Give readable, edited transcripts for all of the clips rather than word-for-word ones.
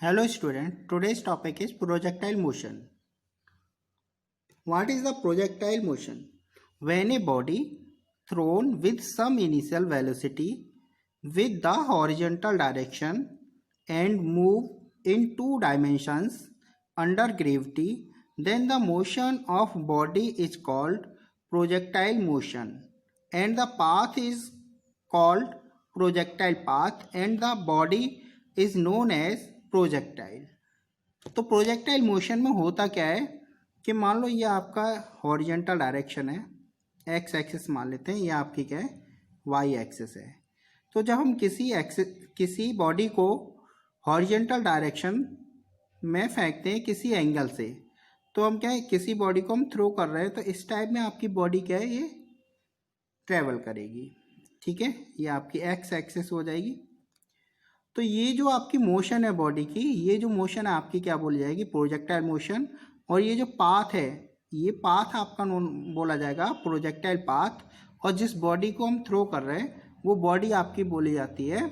Hello student, today's topic is projectile motion. What is the projectile motion? When a body thrown with some initial velocity with the horizontal direction and move in two dimensions under gravity, then the motion of body is called projectile motion and the path is called projectile path and the body is known as projectile. तो projectile motion में होता क्या है कि मान लो ये आपका horizontal direction है, एक्स एक्सिस मान लेते हैं, ये आपकी क्या है, वाई एक्सिस है। तो जब हम किसी बॉडी को हॉरिजेंटल डायरेक्शन में फेंकते हैं किसी एंगल से, तो हम क्या है, किसी बॉडी को हम थ्रो कर रहे हैं, तो इस टाइप में आपकी बॉडी क्या है, ये ट्रेवल करेगी। ठीक है, ये आपकी एक्स एक्सिस हो जाएगी। तो ये जो आपकी मोशन है बॉडी की, ये जो मोशन है आपकी क्या बोली जाएगी, प्रोजेक्टाइल मोशन। और ये जो पाथ है, ये पाथ आपका बोला जाएगा प्रोजेक्टाइल पाथ। और जिस बॉडी को हम थ्रो कर रहे हैं वो बॉडी आपकी बोली जाती है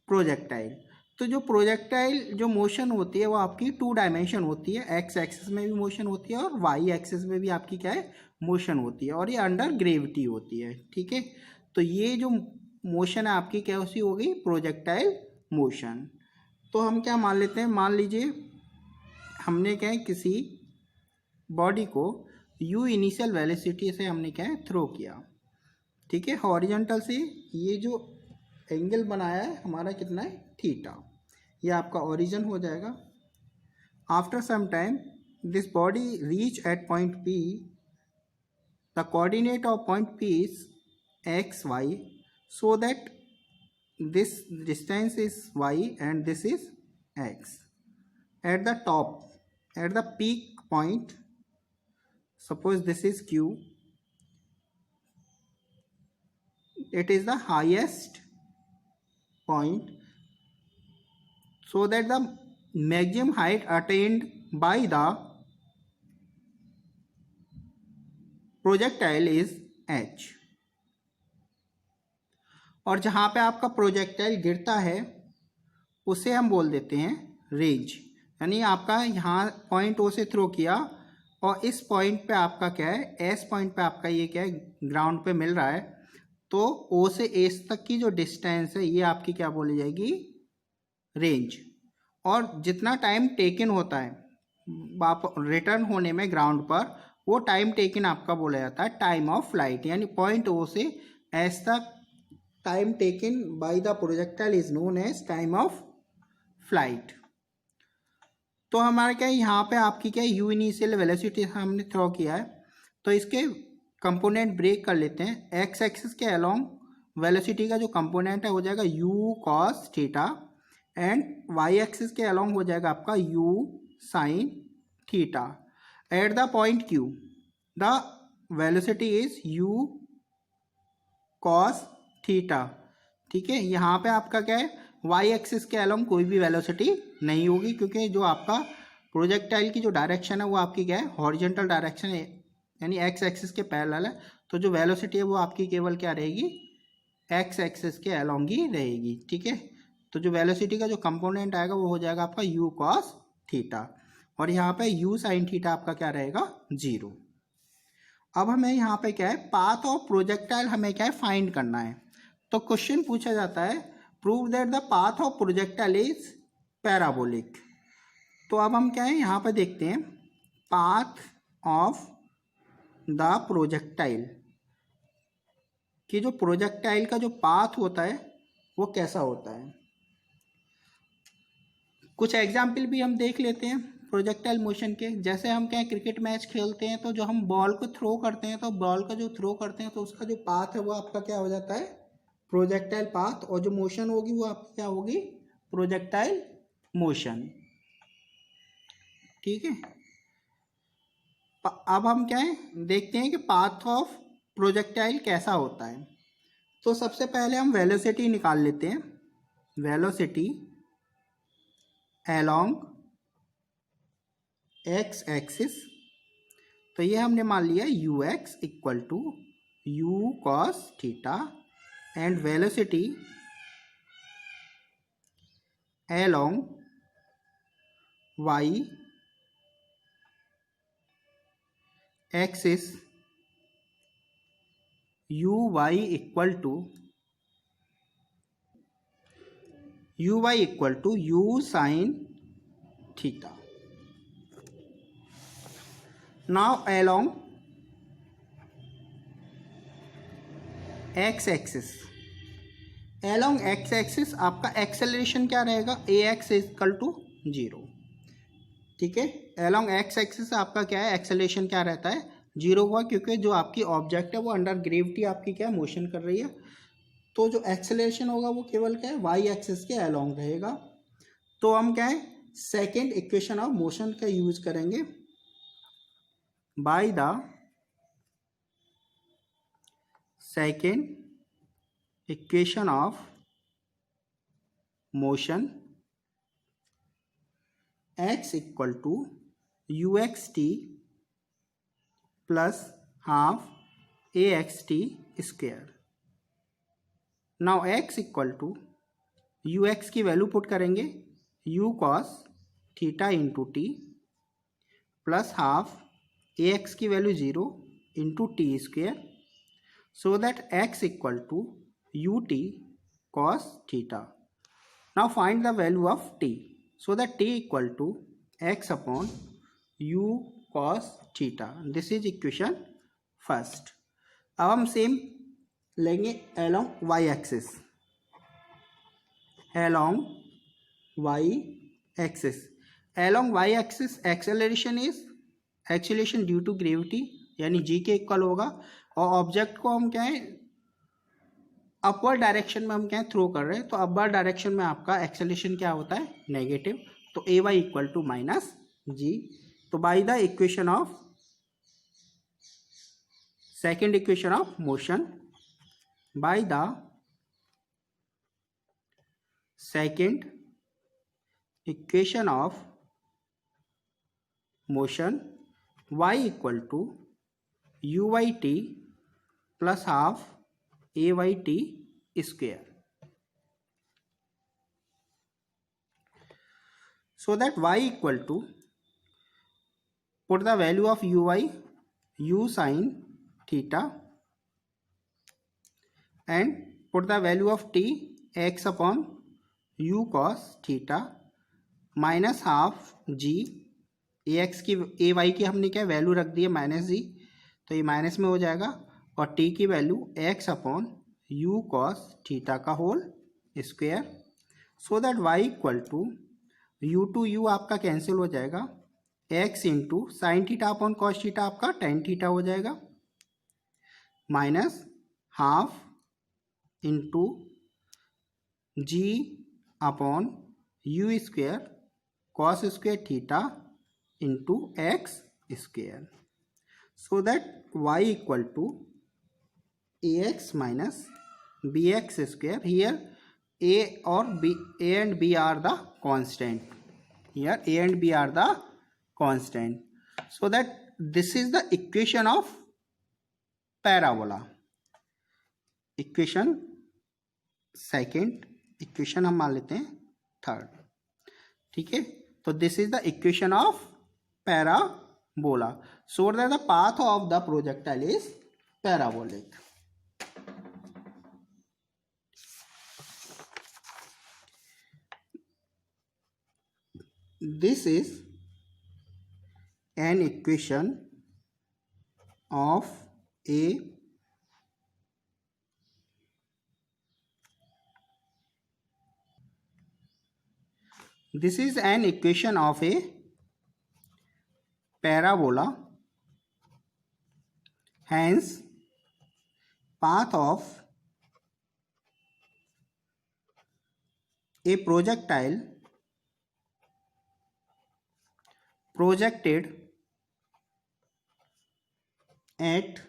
प्रोजेक्टाइल। तो जो प्रोजेक्टाइल जो मोशन होती है वो आपकी टू डायमेंशन होती है, एक्स एक्सिस में भी मोशन होती है और वाई एक्सिस में भी आपकी क्या है, मोशन होती है, और ये अंडर ग्रेविटी होती है। ठीक है, तो ये जो मोशन है आपकी क्या सी हो गई, प्रोजेक्टाइल मोशन। तो हम क्या मान लेते हैं, मान लीजिए हमने क्या है, किसी बॉडी को यू इनिशियल वेलोसिटी से हमने क्या है, थ्रो किया। ठीक है, हॉरिजॉन्टल से ये जो एंगल बनाया है हमारा कितना है, थीटा। ये आपका ओरिजिन हो जाएगा। After some time this body reach at point P, the coordinate of point P is X Y, so that this distance is y and this is x. At the top, at the peak point, suppose this is q, it is the highest point, so that the maximum height attained by the projectile is h. और जहाँ पे आपका projectile गिरता है उसे हम बोल देते हैं रेंज। यानी आपका यहाँ पॉइंट ओ से थ्रो किया और इस पॉइंट पे आपका क्या है, एस पॉइंट पे आपका ये क्या है, ग्राउंड पे मिल रहा है। तो ओ से एस तक की जो डिस्टेंस है ये आपकी क्या बोली जाएगी, रेंज। और जितना टाइम टेकन होता है रिटर्न होने में ग्राउंड पर, वो टाइम टेकन आपका बोला जाता है टाइम ऑफ फ्लाइट। यानी पॉइंट ओ से एस तक time taken by the projectile is known as time of flight. तो हमारा क्या है, यहाँ पे आपकी क्या है, यू इनिशियल वेलोसिटी हमने थ्रो किया है, तो इसके कंपोनेंट ब्रेक कर लेते हैं। एक्स एक्सिस के अलोंग वेलोसिटी का जो कंपोनेंट है हो जाएगा U cos theta, and Y axis के अलोंग हो जाएगा आपका you sine theta. At the point Q the velocity is you cos theta. ठीक है, यहाँ पे आपका क्या है, वाई एक्सिस के अलोंग कोई भी वेलोसिटी नहीं होगी, क्योंकि जो आपका प्रोजेक्टाइल की जो डायरेक्शन है वो आपकी क्या है, हॉरिजॉन्टल डायरेक्शन है, यानी एक्स एक्सिस के पैरेलल है। तो जो वेलोसिटी है वो आपकी केवल क्या रहेगी, एक्स एक्सिस के अलोंग ही रहेगी। ठीक है, तो जो वेलोसिटी का जो कंपोनेंट आएगा वो हो जाएगा आपका यू कॉस थीटा, और यहाँ पे यू साइन थीटा आपका क्या रहेगा, 0। अब हमें यहाँ पे क्या है, पाथ ऑफ प्रोजेक्टाइल हमें क्या है, फाइंड करना है। तो क्वेश्चन पूछा जाता है, prove that the path of projectile is parabolic. तो अब हम क्या है, यहाँ पे देखते हैं पाथ ऑफ द प्रोजेक्टाइल कि जो प्रोजेक्टाइल का जो पाथ होता है वो कैसा होता है। कुछ एग्जाम्पल भी हम देख लेते हैं प्रोजेक्टाइल मोशन के। जैसे हम क्या क्रिकेट मैच खेलते हैं, तो जो हम बॉल को थ्रो करते हैं, तो बॉल का जो थ्रो करते हैं तो उसका जो पाथ है वो आपका क्या हो जाता है, प्रोजेक्टाइल पाथ, और जो मोशन होगी वो आपकी क्या होगी, प्रोजेक्टाइल मोशन। ठीक है, अब हम क्या है, देखते हैं कि पाथ ऑफ प्रोजेक्टाइल कैसा होता है। तो सबसे पहले हम वेलोसिटी निकाल लेते हैं। वेलोसिटी अलोंग एक्स एक्सिस, तो ये हमने मान लिया U X equal to U cos theta, and velocity along y axis uy equal to u sin theta. Now along x axis आपका एक्सेलरेशन क्या रहेगा, ax इक्वल टू 0. ठीक है, along x एक्सिस आपका क्या है, एक्सेलरेशन क्या रहता है, 0 हुआ, क्योंकि जो आपकी ऑब्जेक्ट है वो अंडर ग्रेविटी आपकी क्या मोशन कर रही है, तो जो एक्सेलरेशन होगा वो केवल क्या है y एक्सिस के along रहेगा. तो हम क्या है सेकेंड इक्वेशन ऑफ मोशन का यूज करेंगे. By the second equation of motion x equal to uxt plus half axt square. Now x equal to ux की वैल्यू पुट करेंगे u cos theta into T plus half ax की value 0 into T square, so that x equal to ut cos theta. Now find the value of t, so that t equal to x upon u cos theta. This is equation first. अब हम same लेंगे along y axis. Along y axis acceleration is acceleration due to gravity, यानी g के equal होगा, और object को हम क्या है अपवर्ड डायरेक्शन में हम क्या थ्रो कर रहे हैं, तो अपवर्ड डायरेक्शन में आपका एक्सेलरेशन क्या होता है, नेगेटिव. तो A Y equal to minus जी. तो by the equation of second equation of motion, by the second equation of motion y equal to you Y T plus half A Y T square, so that y equal to put the value of uy u sin theta and put the value of t x upon u cos theta minus half g ax की ay की हमने क्या value रख दी है minus जी, तो ये minus में हो जाएगा, और t की value x upon u cos theta का whole square, so that y equal to u to u आपका कैंसिल हो जाएगा, x into sine theta upon cos theta आपका टेन थीटा हो जाएगा, minus half into g upon u square cos square theta into x square, so that y equal to ax minus bx square. Here a or b, a and b are the constant. Here a and b are the constant. So that this is the equation of parabola. Equation second, equation हम मान लेते हैं third. ठीक है, तो this is the equation of parabola. So that the path of the projectile is parabolic. This is an equation of a parabola. Hence path of a projectile projected at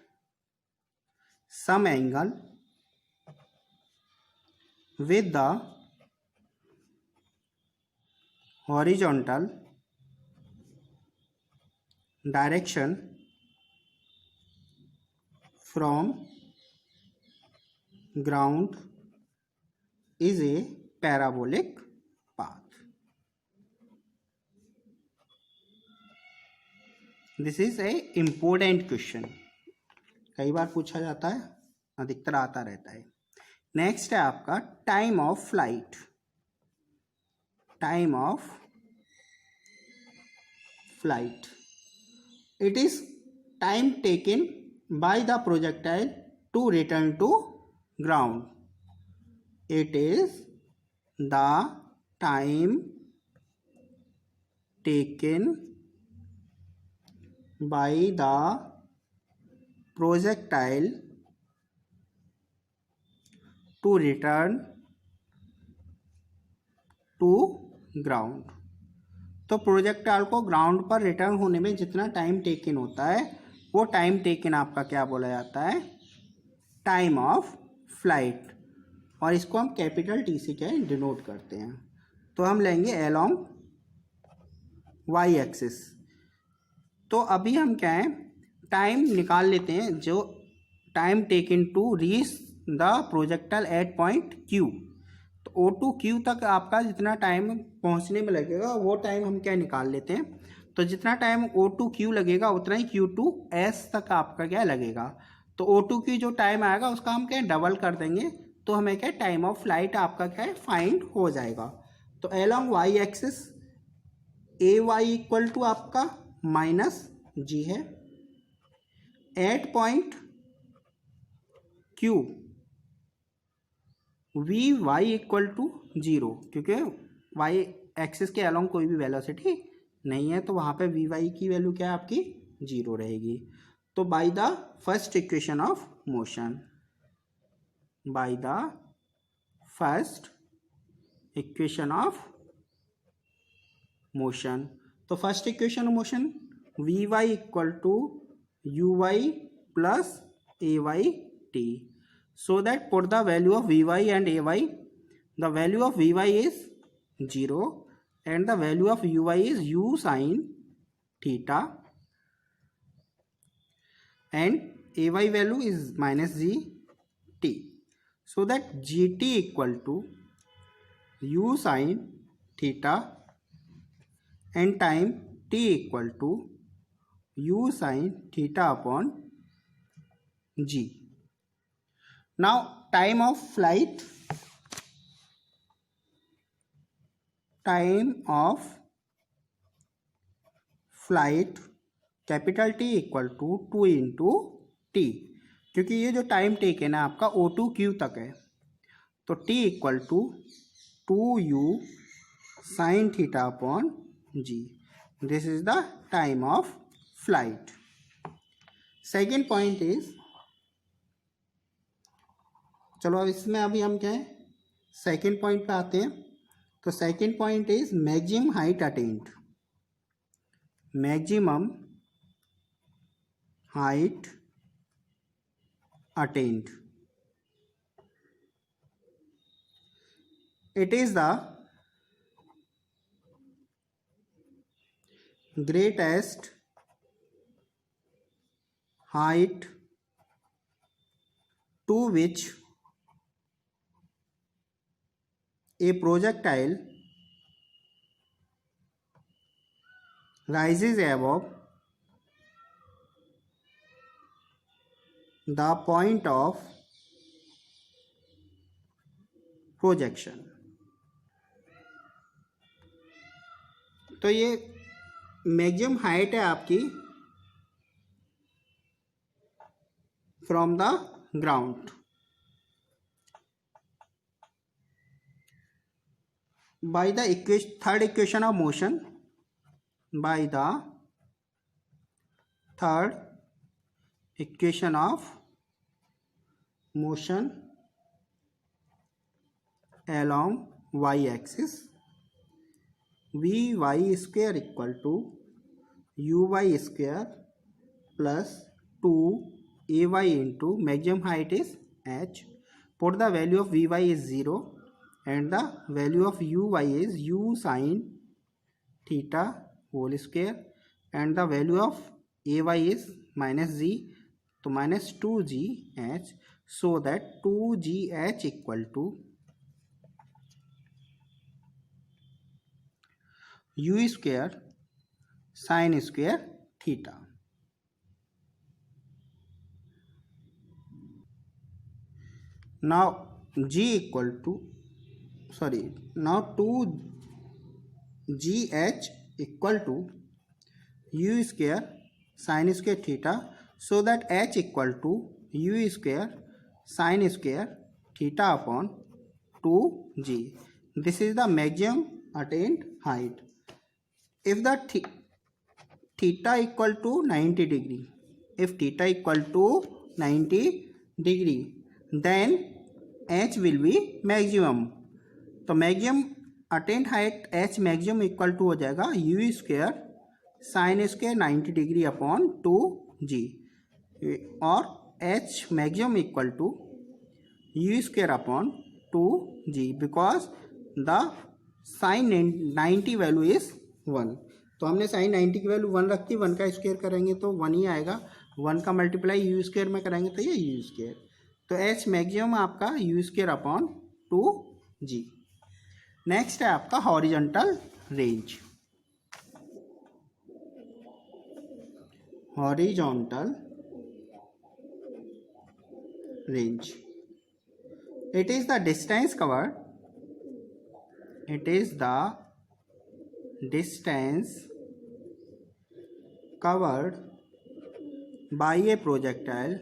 some angle with the horizontal direction from ground is a parabolic path. This is a important question, कई बार पूछा जाता है, अधिकतर आता रहता है। Next है आपका time of flight. Time of flight, it is time taken by the projectile to return to ground. It is the time taken by the projectile to return to ground। तो प्रोजेक्टाइल को ground पर return होने में जितना time taken होता है वो time taken आपका क्या बोला जाता है, टाइम ऑफ फ्लाइट। और इसको हम कैपिटल टी से क्या डिनोट करते हैं, तो हम लेंगे अलोंग वाई एक्सिस। तो अभी हम क्या है टाइम निकाल लेते हैं, जो time taken to reach the projectile at point Q. तो ओ टू क्यू तक आपका जितना टाइम पहुंचने में लगेगा वो टाइम हम क्या निकाल लेते हैं। तो जितना टाइम ओ टू क्यू लगेगा उतना ही क्यू टू एस तक आपका क्या लगेगा। तो ओ टू क्यू जो टाइम आएगा उसका हम क्या डबल कर देंगे, तो हमें क्या टाइम ऑफ फ्लाइट आपका क्या है फाइंड हो जाएगा। तो along Y axis A Y equal to आपका माइनस जी है, at point Q V Y equal to zero, क्योंकि वाई एक्सिस के अलोंग कोई भी वेलोसिटी नहीं है, तो वहाँ पे वी वाई की वैल्यू क्या है आपकी जीरो रहेगी। तो by the first equation of motion, by the first equation of motion, तो first equation of motion v Y equal to you y plus a Y t. So that put the value of v y and a y, the value of v y is zero and the value of u y is u sine theta and a y value is minus g t. So that G T equal to U sine theta and time t equal to u sin theta upon g. Now time of flight, capital T equal to 2 into t, क्योंकि ये जो time taken है आपका O two Q तक है, तो t equal to 2u sine theta upon g. This is the time of flight. Second point is, चलो अब इसमें अभी हम क्या है सेकेंड पॉइंट पे आते हैं। तो second point is maximum height attend. Maximum height attend, it is the greatest height to which a projectile rises above the point of projection। तो ये मैक्सिमम हाइट है आपकी from the ground. By the third equation of motion, by the third equation of motion along y axis, v y square equal to you y square plus 2ay इंटू maximum height is h, put the value of v y is 0 and the value of u y is u sine theta whole square and the value of a y is minus जी, तो minus 2gh, so that 2gh equal to u square sine square theta. Now g equal to now 2gh equal to u square sin square theta, so that h equal to u square sin square theta upon 2g. This is the maximum attained height. If the theta equal to 90 degree, if theta equal to 90 degree, then h will be maximum. तो maximum attend height h maximum equal to हो जाएगा u square sine square 90 degree upon 2g, और h maximum equal to u square upon 2g, because the sine 90 value is 1. तो हमने sign 90 की value 1 रखी, 1 का square करेंगे तो 1 ही आएगा, 1 का मल्टीप्लाई u स्क्वायर में करेंगे तो ये u स्क्वायर. तो h मैक्सिमम आपका u square upon 2g. Next है आपका horizontal range. Horizontal range, it is the distance covered, it is the distance covered by a projectile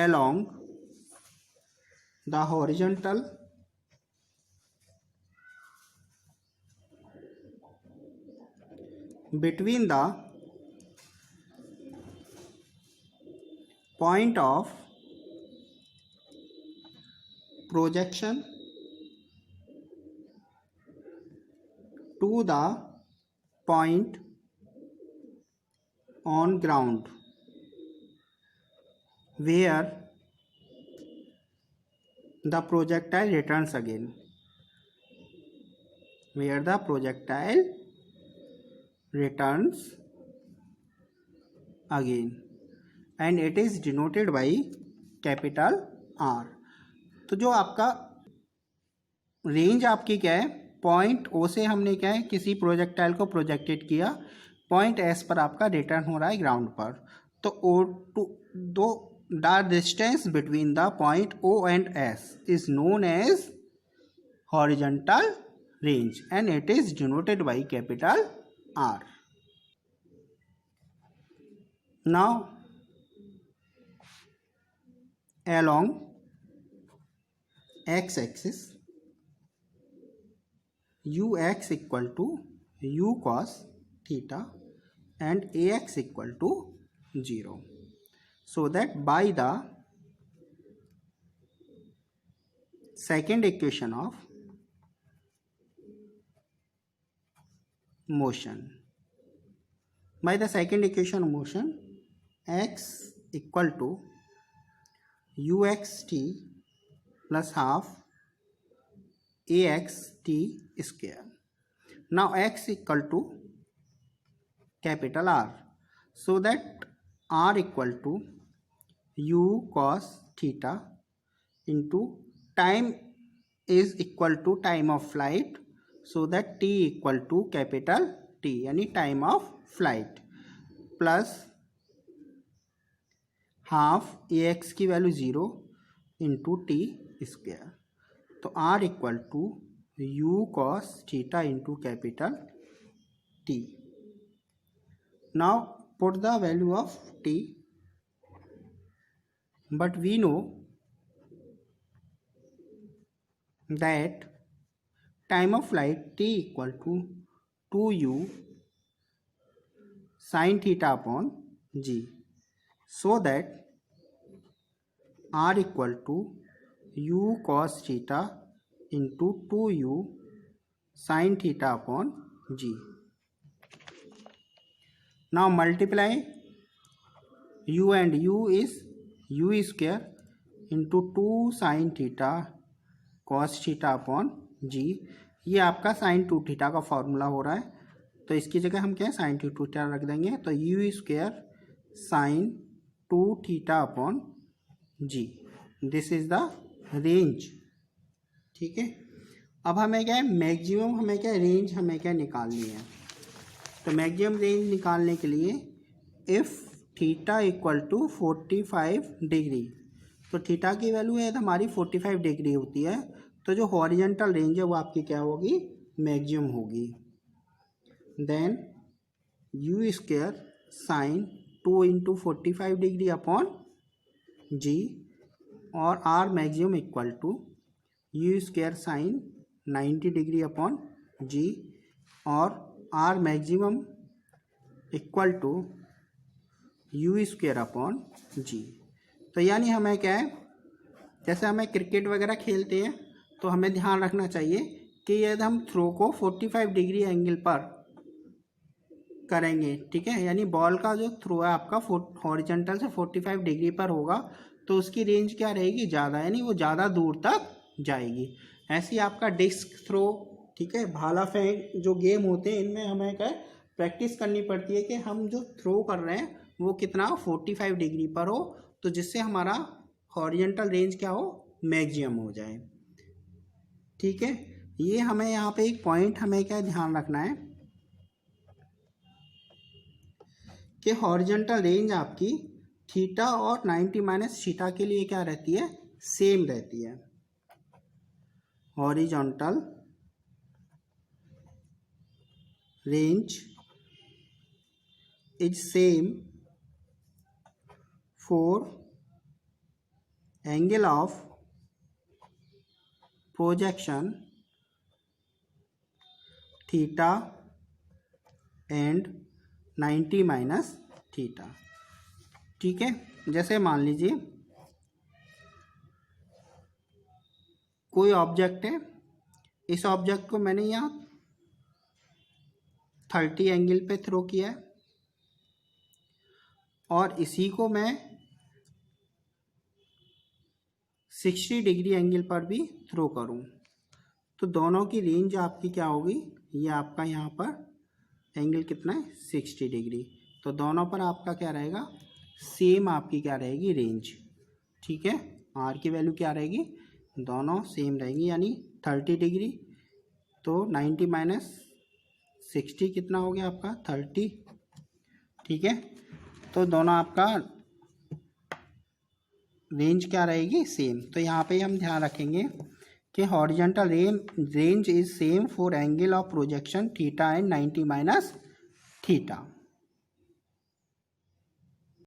along the horizontal between the point of projection to the point on ground where the projectile returns again, where the projectile returns again, and it is denoted by capital R. तो जो आपका range आपकी क्या है, point O से हमने क्या है किसी प्रोजेक्टाइल को प्रोजेक्टेड किया, पॉइंट S पर आपका रिटर्न हो रहा है ग्राउंड पर. तो the distance between the point O and S is known as horizontal range, and it is denoted by capital R. Now along x-axis, ux equal to u cos theta and ax equal to 0, so that by the second equation of motion, by the second equation of motion, x equal to uxt plus half axt square. Now x equal to capital R, so that R equal to u cos theta into time is equal to time of flight, so that t equal to capital T, यानी time of flight, plus half ax की value 0 into t square. तो R equal to u cos theta into capital T. Now put the value of T, but we know that time of flight T equal to 2u sin theta upon g, so that R equal to u cos theta into 2u sin theta upon g. Now multiply u and u is u square into 2 sin theta cos theta upon g. ये आपका sin 2 theta का formula हो रहा है, तो इसकी जगह हम क्या है sin 2 थीटा रख देंगे. तो u square sin 2 theta upon g, this is the range. ठीक है, अब हमें क्या है, मैक्सिमम हमें क्या रेंज हमें क्या निकालनी है। तो मैक्सिमम रेंज निकालने के लिए if theta equal to 45 degree, तो थीटा की वैल्यू है हमारी 45 डिग्री होती है, तो जो हॉरिजेंटल रेंज है वो आपकी क्या होगी, मैक्सिमम होगी। Then u square sine 2 into 45 degree upon g, और r maximum equal to u square sine 90 degree upon g, और r maximum equal to u square upon g. तो यानी हमें क्या है, जैसे हमें क्रिकेट वगैरह खेलते हैं तो हमें ध्यान रखना चाहिए कि यदि हम थ्रो को 45 डिग्री एंगल पर करेंगे, ठीक है, यानी बॉल का जो थ्रो है आपका हॉरिजॉन्टल से 45 डिग्री पर होगा, तो उसकी रेंज क्या रहेगी, ज़्यादा, यानी वो ज़्यादा दूर तक जाएगी। ऐसे ही आपका डिस्क थ्रो, ठीक है, भाला फेंक जो गेम होते हैं, इनमें हमें क्या प्रैक्टिस करनी पड़ती है कि हम जो थ्रो कर रहे हैं वो कितना 45 डिग्री पर हो, तो जिससे हमारा हॉरिजॉन्टल रेंज क्या हो, मैक्सिमम हो जाए। ठीक है, ये हमें यहाँ पे एक पॉइंट हमें क्या ध्यान रखना है कि हॉरिजॉन्टल रेंज आपकी थीटा और 90 माइनस थीटा के लिए क्या रहती है, सेम रहती है। Horizontal range is same for angle of projection theta and 90 minus theta. ठीक है, जैसे मान लीजिए कोई ऑब्जेक्ट है, इस ऑब्जेक्ट को मैंने यहाँ 30 एंगल पे थ्रो किया है और इसी को मैं 60 डिग्री एंगल पर भी थ्रो करूँ, तो दोनों की रेंज आपकी क्या होगी, ये आपका यहाँ पर एंगल कितना है 60 डिग्री, तो दोनों पर आपका क्या रहेगा, सेम आपकी क्या रहेगी रेंज। ठीक है, आर की वैल्यू क्या रहेगी, दोनों सेम रहेंगी, यानी 30 डिग्री, तो 90 माइनस 60 कितना हो गया आपका 30। ठीक है, तो दोनों आपका रेंज क्या रहेगी, सेम। तो यहाँ पे हम ध्यान रखेंगे कि horizontal range is same for angle of projection theta and 90 minus theta.